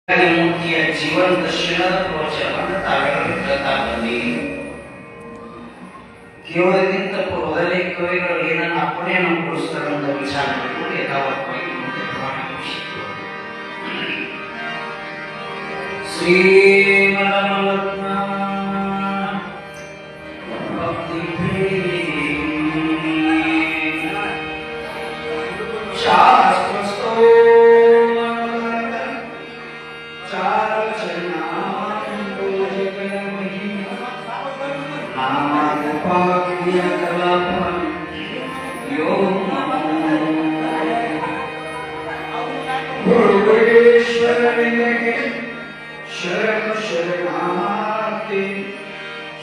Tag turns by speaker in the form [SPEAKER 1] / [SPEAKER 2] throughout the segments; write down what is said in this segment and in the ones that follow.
[SPEAKER 1] ಮೂರ್ತಿಯ ಜೀವನ ದರ್ಶನದ ಪ್ರವಚನವನ್ನು ತಾವೆಲ್ಲರೂ ಕೇಳ್ತಾ ಬಂದೀವಿ. ಕೇವಲಕ್ಕಿಂತ ಪೂರ್ವದಲ್ಲಿ ಕವಿಗಳು ಏನನ್ನು ಅಪ್ಪಣೆಯನ್ನು ಕೊಡಿಸ್ತಾರೆ ಅಂತ ವಿಚಾರ ಮಾಡಿಕೊಂಡು ಯಥಾವತ್ತವಾಗಿ ಮುಂದೆ ಪ್ರಾರಂಭಿಸಿತು. ಶ್ರೀಮರತ್ನ ಭಕ್ತಿ ಶಾಸ್ತ್ರಸ್ಥೋ ಶರಣ ಶರಣಾರ್ಥಿ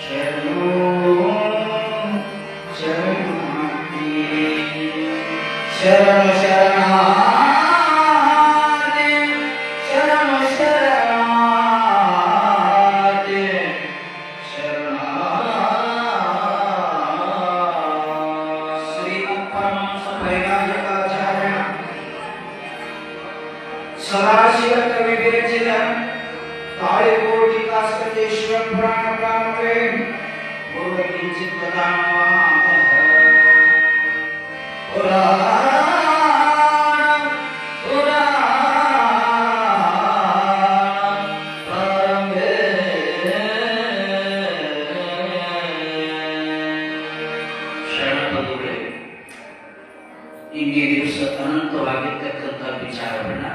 [SPEAKER 1] ಶರಣೋ ಶರಣಾರ್ಥಿ ಶರಣ ಶರಣಾರ್ಥಿ ಶರಣ ಶರಣಾರ್ಥಿ ಶರಣ ಶ್ರೀಮತ್ ಪರಿಣಾಮಕಾಚಾರ್ಯ ಸದಾಶಿವ ಕವಿ ವಿರಚಿತ ಕಾಳಿಕೋಟಿ ಕಾಸ್ಕೇಶ್ವರ ಪ್ರಾಣ ಪ್ರಾಣವೇ ಪೂರ್ವ ಕಿಂಚಿತ್ ಶರಣಪದುಗಳೇ, ಇಂದಿನ ದಿವಸ ಅನಂತವಾಗಿರ್ತಕ್ಕಂಥ ವಿಚಾರವನ್ನ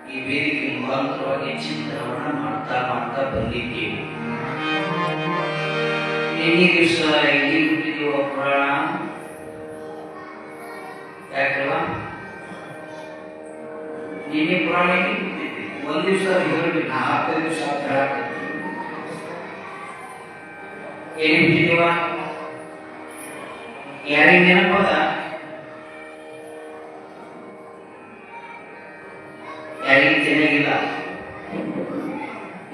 [SPEAKER 1] ಈ ವೇದಿಕೆ ಮುಖಾಂತರವಾಗಿ ಚಿಂತನವನ್ನ ಮಾಡ್ತಾ ಬಂದಿದ್ದೇವೆ. ನಿನ್ನೆ ದಿವಸ ಎಲ್ಲಿ ಹುಟ್ಟಿದೆಯೋ ಪುರಾಣ ಯಾಕಲ್ಲ, ನಿನ್ನೆ ಪುರಾಣ ಹುಟ್ಟಿದ್ವಿ. ಒಂದ್ ದಿವಸ ಹೇಳಿ 4 ದಿವಸ ಎಲ್ಲಿ ಹುಟ್ಟಿದೀವ ಯಾರಿಗೆ ನೆನಪದ? ಯಾರಿಗೆ ಚೆನ್ನಾಗಿಲ್ಲ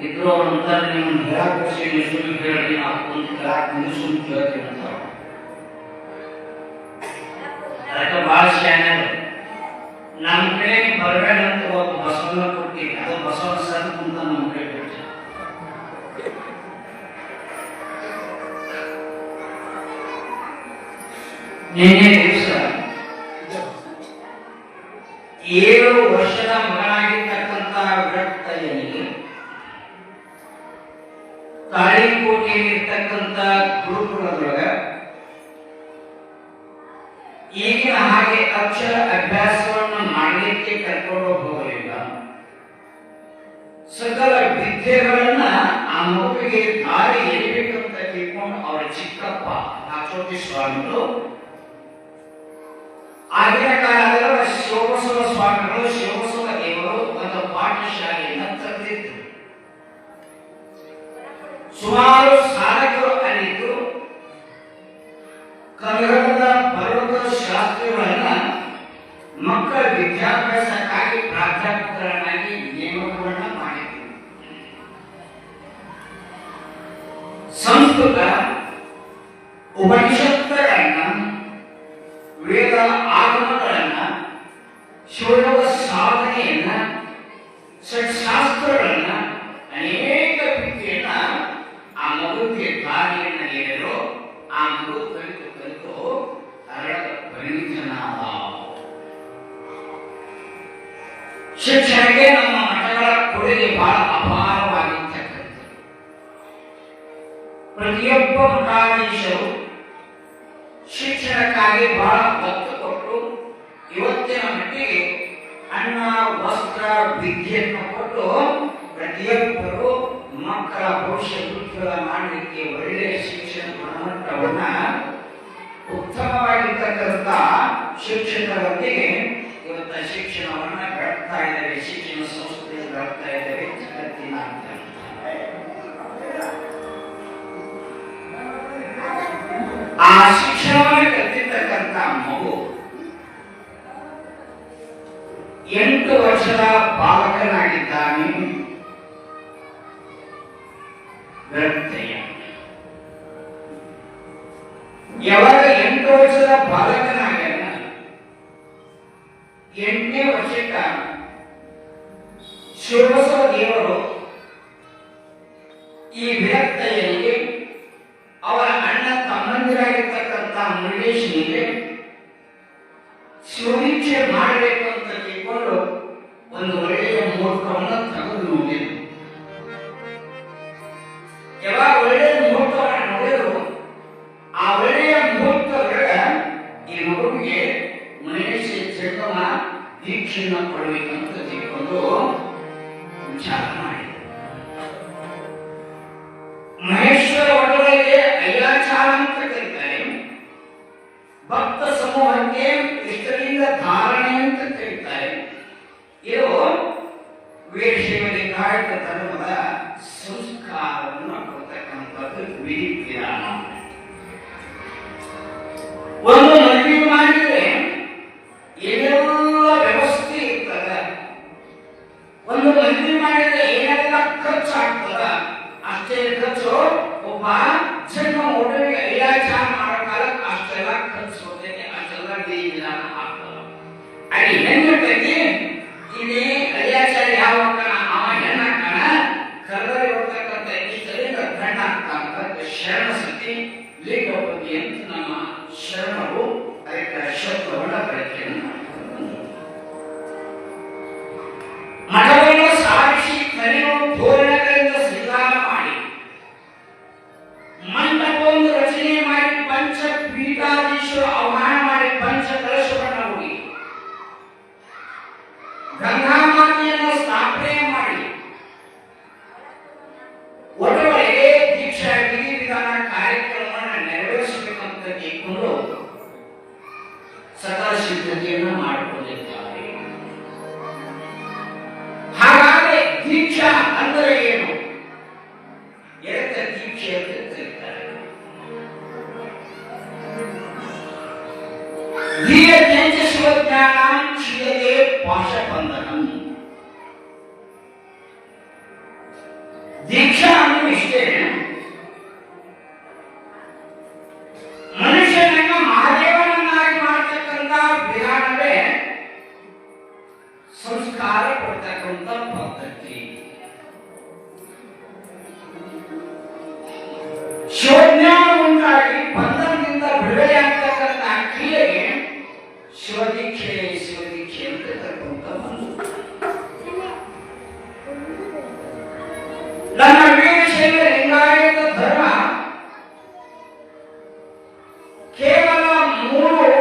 [SPEAKER 1] ಇದ್ರು ಅವ್ರು ಅಂತಾರೆ, ನೀವು ಹೇಳಕ್ಕೆ ಸುಳ್ಳು ಹೇಳಿ ನಾವು ಒಂದು ಹೇಳಕ್ಕೆ ಸುಳ್ಳು ಕೇಳ್ತೀವಿ ಅಂತ. ಅದಕ್ಕೆ ಬಹಳ ಶಾನೆ ನಮ್ಮ ಕಡೆ ಬರಬೇಡ ಅಂತ ಒಬ್ಬ ಬಸವನ ಕೊಟ್ಟಿವಿ. ಅದು ಬಸವನ ಸರ್ ಕುಂತ ನಮ್ಮ ಕಡೆ ಬಿಟ್ಟು ನಿನ್ನೆ ದಿವಸ 7 ವರ್ಷದ ಮಗನಾಗಿರ್ತಕ್ಕಂಥ ವಿರಕ್ತಯ್ಯನಿಗೆ ತಾಳಿಕೋಟೆಯಲ್ಲಿರ್ತಕ್ಕಂಥ ಗುರುಕುಲದೊಳಗ ಈಗಿನ ಹಾಗೆ ಅಕ್ಷರ ಅಭ್ಯಾಸವನ್ನು ಮಾಡಲಿಕ್ಕೆ ಕರ್ಕೊಂಡು ಹೋಗಲಿಲ್ಲ. ಸಕಲ ವಿದ್ಯೆಗಳನ್ನ ಆ ಮಗುವಿಗೆ ದಾರಿ ಎಳಿಬೇಕಂತ ತಿಳ್ಕೊಂಡು ಅವರ ಚಿಕ್ಕಪ್ಪ ನಾಚೋಟಿ ಸ್ವಾಮಿಗಳು ಆಗಿನ ಕಾಲದಲ್ಲಿ ಶಿವಬಸವ ಸ್ವಾಮಿಗಳು ಶಿವಬಸವ ದೇವರು ಒಂದು ಪಾಠಶಾಲೆಯನ್ನು ತೆರೆದಿದ್ರು. ಸುಮಾರು ಸಾಧಕರು ಅಲ್ಲಿದ್ದು ಕನ್ನಡದ ಪರ್ವತ ಶಾಸ್ತ್ರಗಳನ್ನ ಮಕ್ಕಳ ವಿದ್ಯಾಭ್ಯಾಸಕ್ಕಾಗಿ ಪ್ರಾಧ್ಯಾಪಕರನ್ನಾಗಿ ನೇಮಕವನ್ನ ಮಾಡಿದ್ರು. ಸಂಸ್ಕೃತ ಉಪನಿಷತ್ತುಗಳನ್ನ, ವೇದ ಆಗಮಗಳನ್ನ, ಶಿವಯೋಗ ಸಾಧನೆಯನ್ನ, ಷಟ್ಶಾಸ್ತ್ರಗಳನ್ನ, ಅನೇಕ ವಿದ್ಯೆಯನ್ನ ಆ ಮಗುವಿಗೆ ದಾರಿಯನ್ನ ನೀಡಲು ಆ ಮಗು ಕಲಿತು ಅರಳದ ಪರಿಣಿತನಾದ. ಶಿಕ್ಷಣಕ್ಕೆ ನಮ್ಮ ಮಠಗಳ ಕೊಡುಗೆ ಬಹಳ ಅಪಾರವಾಗಿರ್ತಕ್ಕಂಥ. ಪ್ರತಿಯೊಬ್ಬ ಮಠಾಧೀಶರು ಶಿಕ್ಷಣಕ್ಕಾಗಿ ಬಹಳ ಒತ್ತು ಕೊಟ್ಟು ಇವತ್ತಿನ ಮಟ್ಟಿಗೆ ಅನ್ನ ವಸ್ತ್ರ ವಿದ್ಯೆಯನ್ನು ಕೊಟ್ಟು ಪ್ರತಿಯೊಬ್ಬರು ಮಕ್ಕಳ ಭವಿಷ್ಯ ಮಾಡಲಿಕ್ಕೆ ಒಳ್ಳೆಯ ಶಿಕ್ಷಣ ಗುಣಮಟ್ಟವನ್ನ ಉತ್ತಮವಾಗಿರ್ತಕ್ಕಂಥ ಶಿಕ್ಷಕರೊಂದಿಗೆ ಇವತ್ತ ಶಿಕ್ಷಣವನ್ನ ಬೆಳೆಸ್ತಾ ಇದ್ದೇವೆ. ಶಿಕ್ಷಣ ಸಂಸ್ಥೆ ಬೆಳೆಸ್ತಾ ಇದ್ದೇವೆ ಜಗತ್ತಿನ ಅಂತ. ಆ ಶಿಕ್ಷಣವನ್ನು ಕಲಿತಿರ್ತಕ್ಕಂಥ ಮಗು 8 ವರ್ಷದ ಬಾಲಕನಾಗಿದ್ದಾನೆ. ವಿರಕ್ತಯ್ಯ ಯಾವಾಗ 8 ವರ್ಷದ ಬಾಲಕನಾಗ್ಯಾನ, 8ನೇ ವರ್ಷಕ್ಕ ಶಿವಬಸವ ದೇವರು ಈ ವಿರಕ್ತಯ್ಯನಿಗೆ ಅವರ ಅಣ್ಣ ತಮ್ಮಂದಿರಾಗಿರ್ತಕ್ಕಂಥ ಮುರುಳೇಶನಿಗೆ ಶಿವದೀಕ್ಷೆ ಮಾಡಬೇಕು ಅಂತ ತಿಳ್ಕೊಂಡು ಒಂದು ಒಳ್ಳೆಯ ಮುಹೂರ್ತವನ್ನು ತೆಗೆದು ನೋಡಿದರು. ಯಾವಾಗ ಒಳ್ಳೆಯ ಮುಹೂರ್ತವನ್ನು ನೋಡಿದ್ರು ಆ ಒಳ್ಳೆಯ ಮುಹೂರ್ತದೊಳಗ ಈ ಮಗುವಿಗೆ ಮುರುಳೇಶ ಜಗಮ ದೀಕ್ಷೆಯನ್ನು ಕೊಡಬೇಕಂತ ತಿಳ್ಕೊಂಡು ವಿಚಾರ ಮಾಡಿದರು. ಮಹೇಶ್ವರ ಒಡವೆಗೆ ಐಲಾಚಾರ ಅಂತ ಕರೀತಾರೆ, ಭಕ್ತ ಸಮೂಹಕ್ಕೆ ಇಷ್ಟಲಿಂಗ ಧಾರಣೆ ಅಂತ ಕರೀತಾರೆ. ಇದು ವೀರಶೈವ ಲಿಂಗಾಯತ ಧರ್ಮದ ಸಂಸ್ಕಾರವನ್ನು ಕೊಡ್ತಕ್ಕಂಥದ್ದು ವಿಧಿ ವಿಧಾನ. ಒಂದು ಮದುವೆ ಮಾಡಿದ್ರೆ ಏನೆಲ್ಲ ವ್ಯವಸ್ಥೆ ಇರ್ತದೆ, ಒಂದು ಮದುವೆ ಮಾಡಿದ್ರೆ ಏನೆಲ್ಲ ಖರ್ಚು ಆಗ್ತದ, ಅಷ್ಟೇ ಖರ್ಚು ಒಬ್ಬ ಜನ್ಮ ಒಡವೆಗೆ ಐಲಾಚಾರ ಮಾಡೋ ಕಾಲಕ್ಕೆ ಅಷ್ಟೆಲ್ಲ ಖರ್ಚು ಹೋಗ್ತೈತೆ, ಅಷ್ಟೆಲ್ಲ ವಿಧಿ ವಿಧಾನ ಆಗ್ತದ. ಅಲ್ಲಿ ಹೆಣ್ಣಿರ್ತೈತಿ ಇಲ್ಲಿ ಐಲಾಚಾರ ಯಾವ ಅವ ಹೆಣ್ಣಾಕಣ ಕರ್ದರೆ ಹೋಗ್ತಕ್ಕಂಥ ಇಷ್ಟಲಿಂಗ ಗಂಡ ಆಗ್ತಕ್ಕಂಥ ಶರಣ ಸತಿ ಲಿಂಗಪತಿ ಅಂತ ನಮ್ಮ ಶರಣರು ಅದಕ್ಕೆ ಶಬ್ದವನ್ನ ಬಳಕೆಯನ್ನು ಮಾಡ್ತಾರೆ. ಮಠವನ್ನು ಸಾರಿಸಿ ಕರೆಯುವ ತೋರಣಗಳಿಂದ ಸಿದ್ಧಾರ ಮಾಡಿ ಮಂಟಪವನ್ನು ರಚನೆ ಮಾಡಿ ಪಂಚ ಪೀಠಾಧೀಶರು ಆಹ್ವಾನ ಮಾಡಿ ಪಂಚ ಕಲಶವನ್ನು ಹೋಗಿ ಗಂಗಾಮಾತೆಯನ್ನು ಸ್ಥಾಪನೆ ಮಾಡಿ ಒಡವೆಗೆ ದೀಕ್ಷಾ ವಿಧಿ ವಿಧಾನ ಕಾರ್ಯಕ್ರಮವನ್ನು ನೆರವೇರಿಸಬೇಕಂತ ತಿಳ್ಕೊಂಡು ಸಕಲ ಸಿದ್ಧತೆಯನ್ನು ಮಾಡಿಕೊಂಡಿದ್ದಾರೆ. ಹಾಗಾದರೆ ದೀಕ್ಷಾ ಅಂದರೆ ಏನು? ಎರಡ ದೀಕ್ಷೆ ಅಂತ ಕರೀತಾರೆ. ಧೀಯತ್ಯಂಚ ಶಿವಜ್ಞಾನಂ ಕ್ಷೀಯತೆ ಪಾಶಬಂಧನಂ. ದೀಕ್ಷಾ ಅಂದ್ರೆ ಇಷ್ಟೇ, ಮನುಷ್ಯನನ್ನು ಮಹಾದೇವನನ್ನಾಗಿ ಮಾಡತಕ್ಕಂಥ ವಿಧಾನವೇ ಸಂಸ್ಕಾರ ಕೊಡ್ತಕ್ಕಂಥ ಪದ್ಧತಿ. ಶಿವಜ್ಞಾನ ಉಂಟಾಗಿ ಬಂಧನದಿಂದ ಬಿಡುಗಡೆ ಆಗ್ತಕ್ಕಂಥ ಕ್ರಿಯೆಗೆ ಶಿವದೀಕ್ಷೆ ಶಿವದೀಕ್ಷೆ ಅಂತ ಕರೆಯುವಂತ ಬಂದು ನನ್ನ ವೀರಶೈವ ಲಿಂಗಾಯತ ಧರ್ಮ ಕೇವಲ 3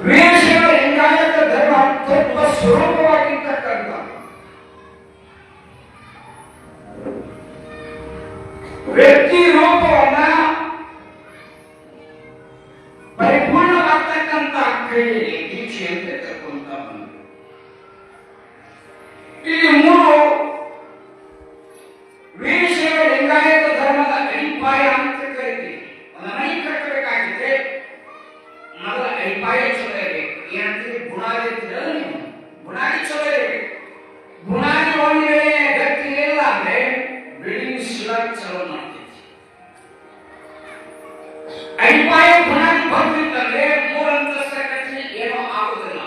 [SPEAKER 1] ವೀರಶೈವ ಲಿಂಗಾಯತ ಧರ್ಮ ತತ್ವ ಸ್ವರೂಪವಾಗಿರ್ತಕ್ಕಂಥ ವ್ಯಕ್ತಿ ರೂಪವನ್ನ ಪರಿಪೂರ್ಣವಾಗ್ತಕ್ಕಂಥ ಕ್ರಿಯೆ ದೀಕ್ಷೆ ಅಂತ ಕರ್ಕೊಂತ ಬಂದು ಇಲ್ಲಿ 3 ವೀರಶೈವ ಲಿಂಗಾಯತ ಧರ್ಮದ ಅಡಿಪಾಯ ಅಂತ ಕರಿತೀವಿ. ಒಂದು ಮನೆ ಕಟ್ಟಬೇಕಾಗಿದ್ರೆ ಮೊದಲ ಅಡಿಪಾಯ ಚಲೋ ಇರಬೇಕು. ಏನಂತೀವಿ? ಬುನಾದಿ ಅಂತೀರಲ್ಲ ನೀವು, ಬುನಾದಿ ಚಲೋ ಇರಬೇಕು. ಬುನಾದಿ ಒಂದು ವೇಳೆ ಗಟ್ಟಿ ಇಲ್ಲ ಅಂದ್ರೆ ಬಿಲ್ಡಿಂಗ್ ಶಿಲಾಗಿ ಚಲೋ ಮಾಡ್ತೈತಿ. ಅಡಿಪಾಯ ಬುನಾದಿ ಬಂದಿತ್ತಂದ್ರೆ 3 ಅಂತಸ್ತರ ಕಟ್ಟಿ ಏನೋ ಆಗುದಿಲ್ಲ.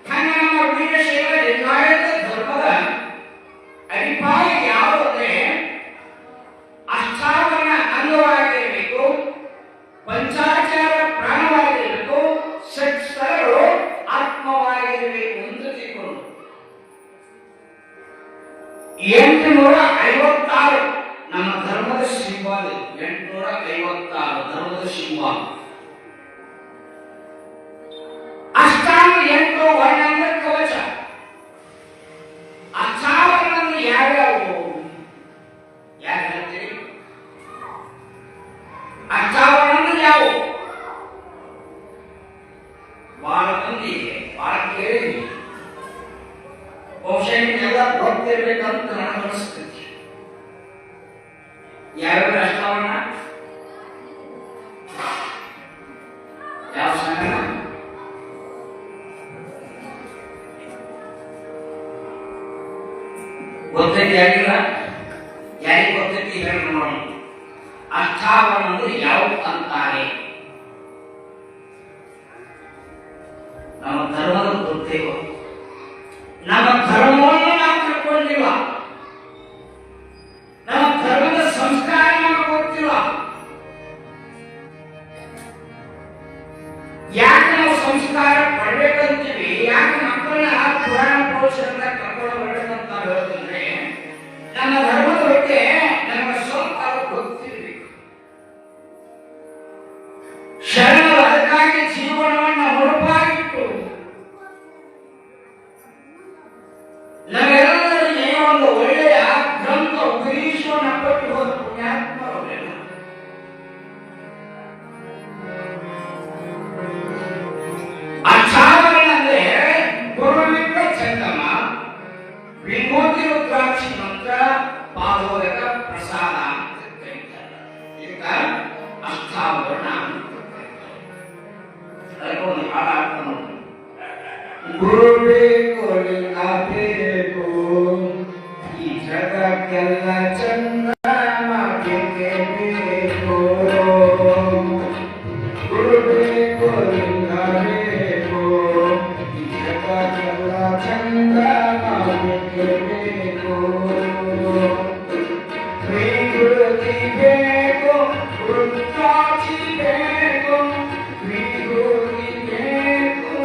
[SPEAKER 1] ಹಾಗೆ ನಮ್ಮ ವೀರಶೈವ ಲಿಂಗಾಯತ ಧರ್ಮದ ಅಡಿಪಾಯ ಯಾವುದಂದ್ರೆ ಅಷ್ಟಾವರಣ ಅಂಗವಾಗಿರಬೇಕು, ಪಂಚಾಚಾರ ಪ್ರಾಣವಾಗಿರಬೇಕು, ಷಟ್ಸ್ಥಳಗಳು ಆತ್ಮವಾಗಿರಬೇಕು ಅಂತ ತಿಳ್ಕೊಂಡು 856 ನಮ್ಮ ಧರ್ಮದ ಸಿಂಬಲ್. 856 ಧರ್ಮದ ಸಿಂಬಲ್. ಅಷ್ಟಾಂಗ 8 ವರ್ಣಾಂಗ ಕವಚ. ಅಷ್ಟಾವರಣ ಯಾವ್ಯಾವು ಯಾರು ಹೇಳ್ತೀರಿ? ಅಷ್ಟಾವರಣ ಯಾವು? ಬಹಳ ಮಂದಿ ಬಹಳ ಕೇಳಿ ಬಹುಶಃ ನಿಮಗೆಲ್ಲ ಗೊತ್ತಿರ್ಬೇಕಂತ ನನಗೆ ಅನಿಸ್ತೈತಿ. ಯಾವ್ಯಾವ ಅಷ್ಟಾವರಣ? ಯಾವ ಸಂಗಣ? ಗೊತ್ತೈತಿ? ಯಾರಿಲ್ಲ? ಯಾರಿಗೆ ಗೊತ್ತೈತಿ ಹೇಳಿ ನೋಡೋಣ. ಅಷ್ಟಾವರಣ ಯಾವ ಅಂತಾರೆ? ನಮ್ಮ ಧರ್ಮದ ಗೊತ್ತೇವ, ನಮ್ಮ ಧರ್ಮವನ್ನು ನಾವು ತಿಳ್ಕೊಂಡಿಲ್ಲ, ನಮ್ಮ ಧರ್ಮದ ಸಂಸ್ಕಾರ ನಮಗೆ ಗೊತ್ತಿಲ್ಲ. ಯಾಕೆ ನಾವು ಸಂಸ್ಕಾರ ಪಡ್ಬೇಕಂತೀವಿ, ಯಾಕೆ ಮಕ್ಕಳನ್ನ ಪುರಾಣ ಪ್ರವಚನದ ಕರ್ಕೊಂಡು ಬರ್ಬೇಕಂತ ಹೇಳೋದಂದ್ರೆ ನಮ್ಮ ಧರ್ಮದ ಬಗ್ಗೆ ನಮಗೆ ಸ್ವಲ್ಪ ಗೊತ್ತಿರಬೇಕು. ಶರಣರು ಅದಕ್ಕಾಗಿ ಜೀವನವನ್ನು ಮುಡುಪಾಗಿಟ್ಟು ನಮ್ಮೆಲ್ಲರಿಗೆ ಒಂದು ಒಳ್ಳೆಯ ಗ್ರಂಥ ಉಪದೇಶವನ್ನು ಕೊಟ್ಟು ಹೋದ ಪುಣ್ಯಾತ್ಮರವರೆಲ್ಲ. ಆಚಾರ್ಯನಂದ್ರೆ ಗುರುವಿನ ಚಂದಮ, ವಿಮೋತಿ ರುದ್ರಾಕ್ಷಿ ಮಂತ್ರ, ಪಾದೋದಕ ಪ್ರಸಾದ ಅಂತ ಕರೀತಾರೆ. ಇದಕ್ಕ ಅಷ್ಟಾವರಣ ಅಂತ ಕರೀತಾರೆ. ಅದಕ್ಕೆ ಒಂದು ಹಾಡಾಡ್ತಾ ನೋಡಿ. ಗುರು ಬೇಕು ಲಿಂಗ ಬೇಕು, ಈ ಜಗಕ್ಕೆಲ್ಲ ಚಂದಮ ಬೇಕು. ಗುರು ಬೇಕು ಲಿಂಗ ಬೇಕು, ಈ ಜಗಕ್ಕೆಲ್ಲ ಚಂದಮ ಬೇಕು. ವಿಭೂತಿ ಬೇಕು, ರುದ್ರಾಕ್ಷಿ ಬೇಕು, ವಿಭೂತಿ ಬೇಕು,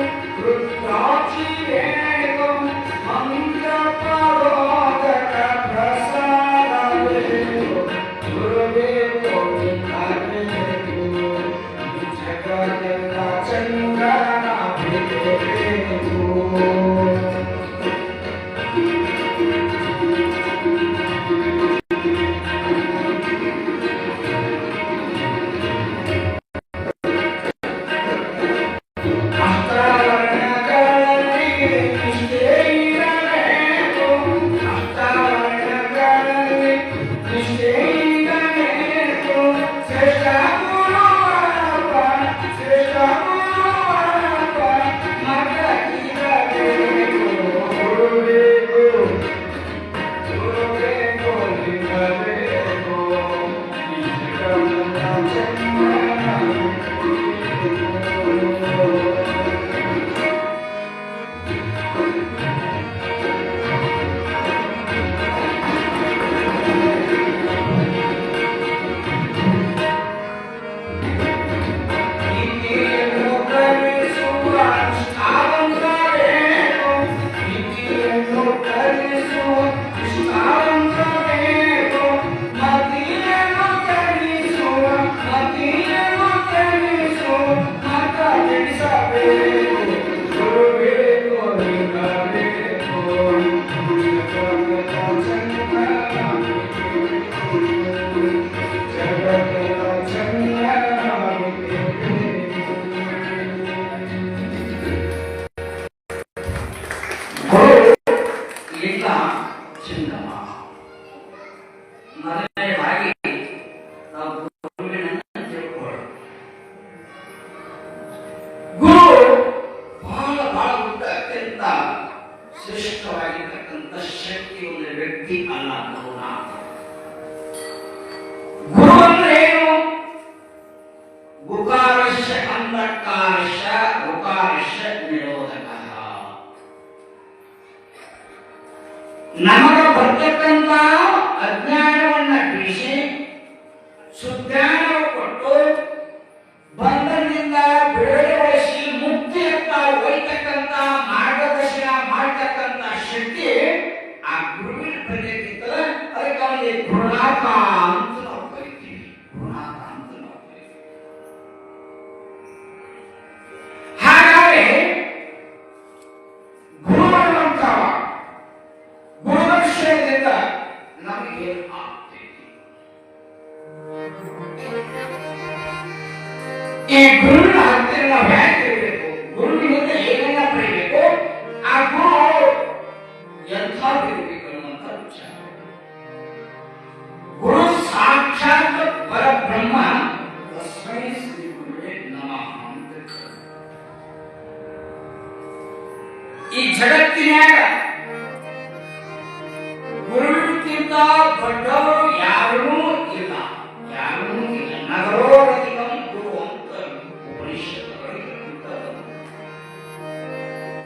[SPEAKER 1] ರುದ್ರಾಕ್ಷಿ ಬೇಕು, ಮಂತ್ರ ಪಾದೋದಕ ಪ್ರಸಾದ ಬೇಕು. ಗುರು ಬೇಕು ಲಿಂಗ ಬೇಕು, ಈ ಜಗಕ್ಕೆಲ್ಲ ಚಂದನ ಬೇಕು. ಶ್ರೇಷ್ಠವಾಗಿರ್ತಕ್ಕಂಥ ಶಕ್ತಿ ಒಂದು ವ್ಯಕ್ತಿ ಅಲ್ಲ. ಗುರು ಅಂದ್ರೆ ಏನು? ಗುಕಾರಶ್ಯ ಅಂಧಕಾರಶ್ಯ ಗುಕಾರಶ್ಯ ನಿರೋಧಕ. ನಮಗ ಬರ್ತಕ್ಕಂಥ ಅಜ್ಞಾನವನ್ನ ಬಿಡಿಸಿ ಸುಜ್ಞಾನ ಕೊಟ್ಟು ಬಂಧನದಿಂದ ಬಿಡುಗಡೆಗೊಳಿಸಿ ಮುಕ್ತಿಯತ್ತ ಒಯ್ತಕ್ಕಂಥ ಮಾರ್ಗದರ್ಶನ ಮಾಡತಕ್ಕಂಥ ಶಕ್ತಿ ಆ ಗುರುವಿನ ಪ್ರತಿನಿಧಿತ್ತಲ್ಲ. ಅದಕ್ಕೆ ಅವನಿಗೆ ಗುರುನಾಥ ಅಂತ ನಾವು ಕರಿತೀವಿ. ಗುರುನಾಥ ಅಂತ ನಾವು ಕರಿತೀವಿ. ಹಾಗಾದ್ರೆ ಗುರು ಅನ್ನುವಂಥವ ಗುರುದರ್ಶನದಿಂದ ನಮಗೆ ಆಗ್ತೈತಿ. ಈ ಗುರುವಿನ ಹತ್ತಿರ ನಾವು ಯಾಕೆ ಇರಬೇಕು? ಗುರುವಿನಿಂದ ಏನೆಲ್ಲ ಪಡಿಬೇಕು? ಆ ಗುರು ಎಂಥದಿರಬೇಕು ಅನ್ನುವಂಥ ವಿಚಾರ. ಗುರು ಸಾಕ್ಷಾತ್ ಪರಬ್ರಹ್ಮ, ತಸ್ಮೈ ಶ್ರೀ ಗುರುವೇ ನಮಃ ಅಂತ. ಈ ಜಗತ್ತಿನ್ಯಾಗ